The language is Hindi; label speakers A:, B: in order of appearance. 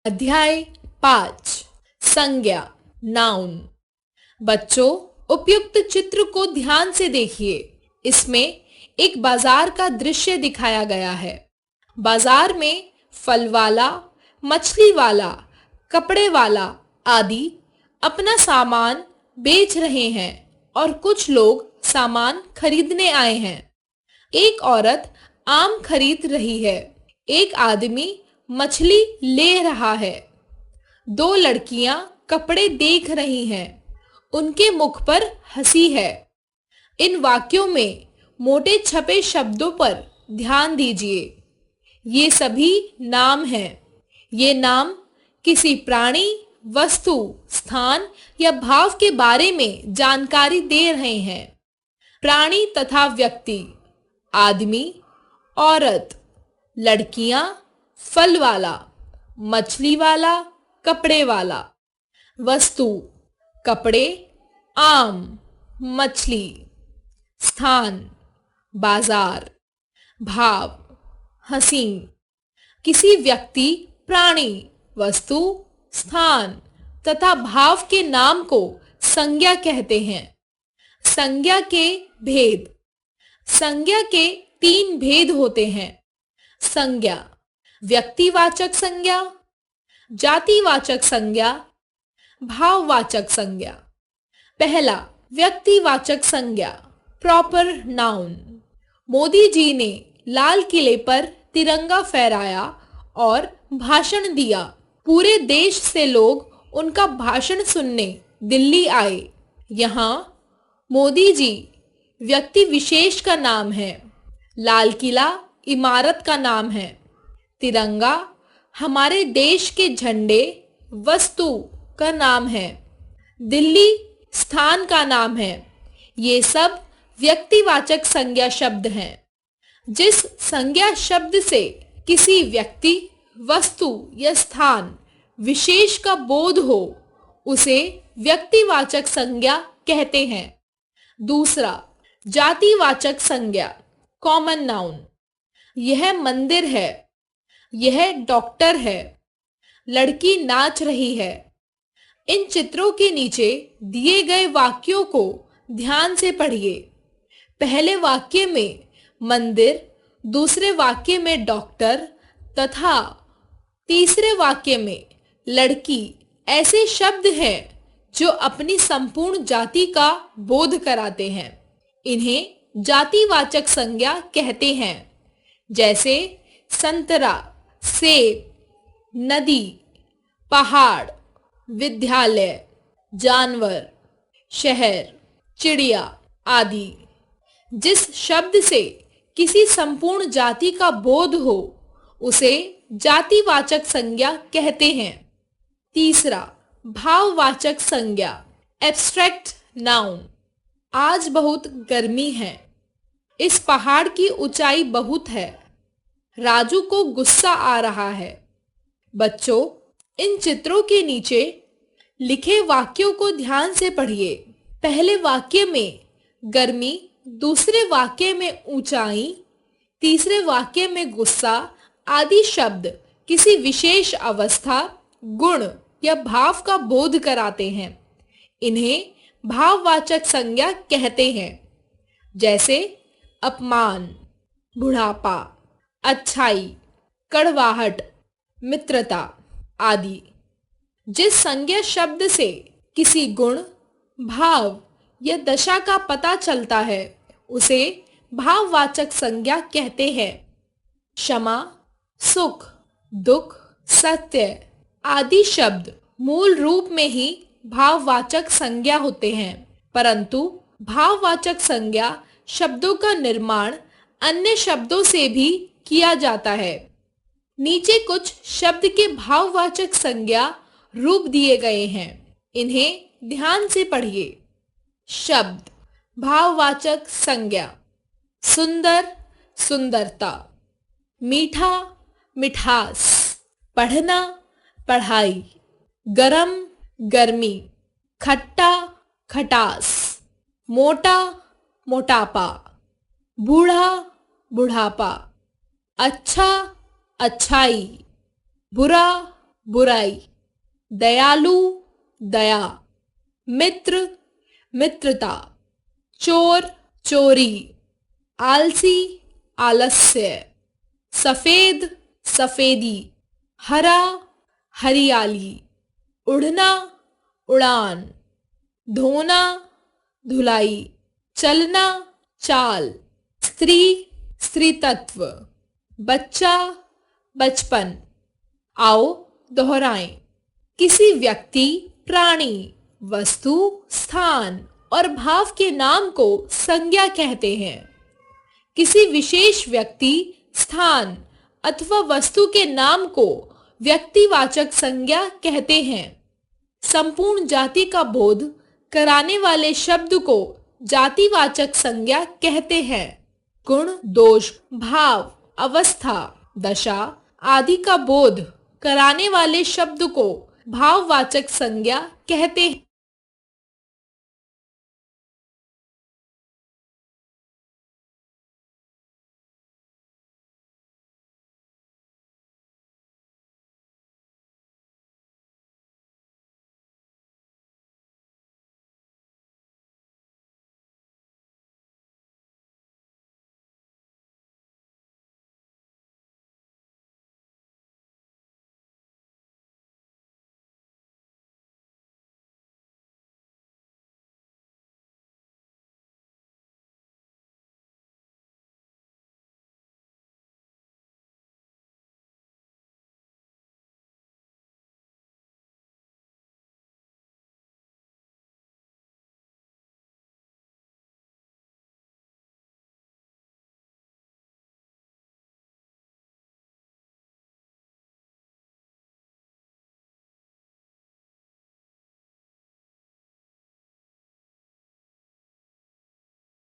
A: अध्याय 5 संज्ञा नाउन। बच्चों, उपयुक्त चित्र को ध्यान से देखिए। इसमें एक बाजार का दृश्य दिखाया गया है। बाजार में फल वाला, मछली वाला, कपड़े वाला आदि अपना सामान बेच रहे हैं और कुछ लोग सामान खरीदने आए हैं। एक औरत आम खरीद रही है। एक आदमी मछली ले रहा है। दो लड़कियां कपड़े देख रही हैं। उनके मुख पर हंसी है। इन वाक्यों में मोटे छपे शब्दों पर ध्यान दीजिए। ये सभी नाम हैं। ये नाम किसी प्राणी, वस्तु, स्थान या भाव के बारे में जानकारी दे रहे हैं। प्राणी तथा व्यक्ति: आदमी, औरत, लड़कियां, फल वाला, मछली वाला, कपड़े वाला। वस्तु: कपड़े, आम, मछली। स्थान: बाजार। भाव: हंसी। किसी व्यक्ति, प्राणी, वस्तु, स्थान तथा भाव के नाम को संज्ञा कहते हैं। संज्ञा के भेद: संज्ञा के 3 भेद होते हैं। संज्ञा: व्यक्तिवाचक संज्ञा, जातिवाचक संज्ञा, भाववाचक संज्ञा। पहला, व्यक्तिवाचक संज्ञा, प्रॉपर नाउन। मोदी जी ने लाल किले पर तिरंगा फहराया और भाषण दिया। पूरे देश से लोग उनका भाषण सुनने दिल्ली आए। यहाँ मोदी जी व्यक्ति विशेष का नाम है। लाल किला इमारत का नाम है। तिरंगा हमारे देश के झंडे, वस्तु का नाम है। दिल्ली स्थान का नाम है। ये सब व्यक्तिवाचक संज्ञा शब्द हैं। जिस संज्ञा शब्द से किसी व्यक्ति, वस्तु या स्थान विशेष का बोध हो, उसे व्यक्तिवाचक संज्ञा कहते हैं। दूसरा, जातिवाचक संज्ञा, कॉमन नाउन। यह मंदिर है। यह डॉक्टर है। लड़की नाच रही है। इन चित्रों के नीचे दिए गए वाक्यों को ध्यान से पढ़िए। पहले वाक्य में मंदिर, दूसरे वाक्य में डॉक्टर तथा तीसरे वाक्य में लड़की ऐसे शब्द हैं जो अपनी संपूर्ण जाति का बोध कराते हैं। इन्हें जातिवाचक संज्ञा कहते हैं। जैसे संतरा, सेब, नदी, पहाड़, विद्यालय, जानवर, शहर, चिड़िया आदि। जिस शब्द से किसी संपूर्ण जाति का बोध हो, उसे जातिवाचक संज्ञा कहते हैं। तीसरा, भाववाचक संज्ञा, एब्स्ट्रैक्ट नाउन। आज बहुत गर्मी है। इस पहाड़ की ऊंचाई बहुत है। राजू को गुस्सा आ रहा है। बच्चों, इन चित्रों के नीचे लिखे वाक्यों को ध्यान से पढ़िए। पहले वाक्य में गर्मी, दूसरे वाक्य में ऊंचाई, तीसरे वाक्य में गुस्सा आदि शब्द किसी विशेष अवस्था, गुण या भाव का बोध कराते हैं। इन्हें भाववाचक संज्ञा कहते हैं। जैसे अपमान, बुढ़ापा, अच्छाई, कड़वाहट, मित्रता आदि। जिस संज्ञा शब्द से किसी गुण, भाव या दशा का पता चलता है, उसे भाववाचक संज्ञा कहते हैं। क्षमा, सुख, दुख, सत्य आदि शब्द मूल रूप में ही भाववाचक संज्ञा होते हैं, परंतु भाववाचक संज्ञा शब्दों का निर्माण अन्य शब्दों से भी किया जाता है। नीचे कुछ शब्द के भाववाचक संज्ञा रूप दिए गए हैं। इन्हें ध्यान से पढ़िए। शब्द, भाववाचक संज्ञा: सुंदर, सुंदरता, मीठा, मिठास, पढ़ना, पढ़ाई, गरम, गर्मी, खट्टा, खटास, मोटा, मोटापा, बूढ़ा, बुढ़ापा, अच्छा, अच्छाई, बुरा, बुराई, दयालु, दया, मित्र, मित्रता, चोर, चोरी, आलसी, आलस्य, सफेद, सफेदी, हरा, हरियाली, उड़ना, उड़ान, धोना, धुलाई, चलना, चाल, स्त्री, स्त्रीतत्व, बच्चा, बचपन। आओ दोहराएं। किसी व्यक्ति, प्राणी, वस्तु, स्थान और भाव के नाम को संज्ञा कहते हैं। किसी विशेष व्यक्ति, स्थान अथवा वस्तु के नाम को व्यक्तिवाचक संज्ञा कहते हैं। संपूर्ण जाति का बोध कराने वाले शब्द को जातिवाचक संज्ञा कहते हैं। गुण, दोष, भाव, अवस्था, दशा आदि का बोध कराने वाले शब्द को भाववाचक संज्ञा कहते हैं।